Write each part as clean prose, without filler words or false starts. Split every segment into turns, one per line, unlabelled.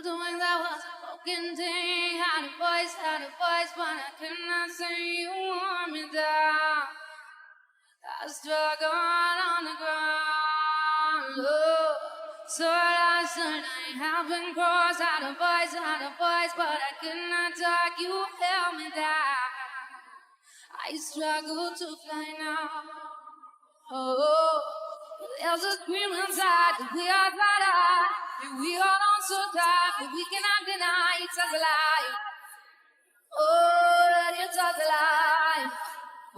doing that was a broken thing. Had a voice, but I could not say you want me down. I struggle on the ground. Oh, so I said I haven't crossed. Had a voice, but I could not talk. You held me down. I struggle to fly now. Oh, there's a scream inside that we are tired. We are all so tired, but we cannot deny it's a lie. Oh, that it's a lie.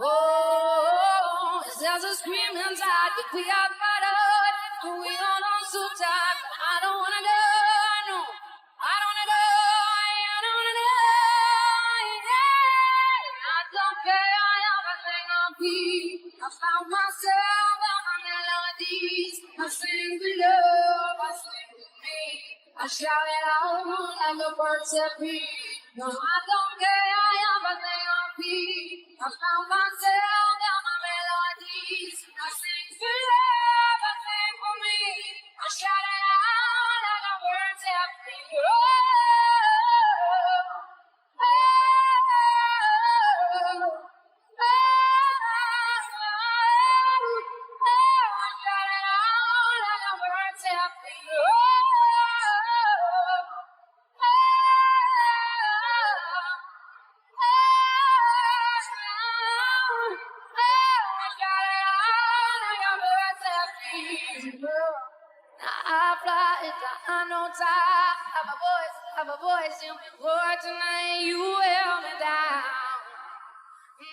Oh, there's a scream inside that we are tired, but we are all so tired. But I don't wanna die, no. I don't wanna die, I don't wanna die. Yeah. I don't care, I everything on beat. I found myself on my melodies. I sing for love, I sing for me. I shout it out like a bird set free. No, I don't care, I everything on beat. I found myself on my melodies. I sing for love, I sing for me. I shout it out like a bird set free. I fly it down, no time. Have a voice in me for tonight. You held me down,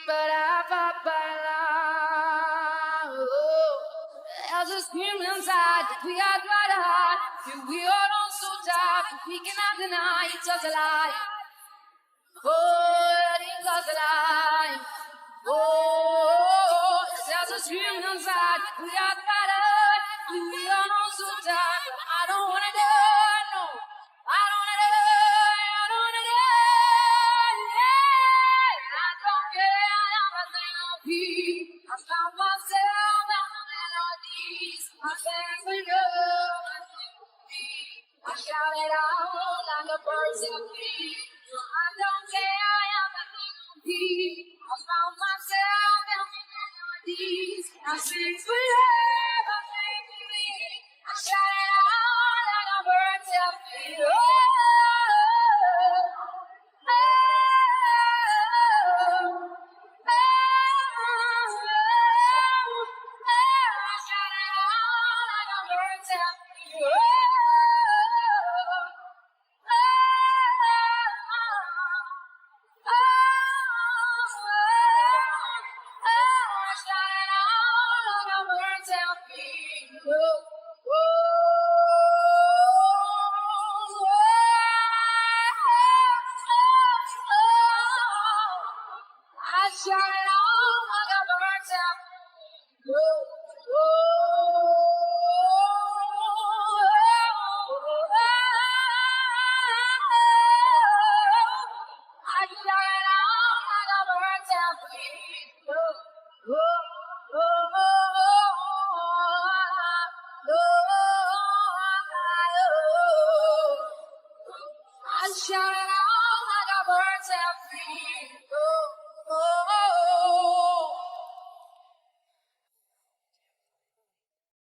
but I fought by now. Oh, there's a scream inside that we are tried hard. We are all so tired, but we cannot deny it's just a lie. Oh, it's just a lie. Oh, there's a scream inside that we are tried hard. We are all so tired, but I don't wanna die, no. I don't wanna die, I don't wanna die, yeah. I don't care, everything I'll be. I found myself in the melodies. I sang for love, I sing for me. I shout it out like a bird in free. I don't care, everything I'll be. I found myself in the melodies. I sing for love, I sing for me. I shout it out like a bird in free. Shout it out like a bird's out. I shout it out like a bird's out. I shout it out like a bird's out.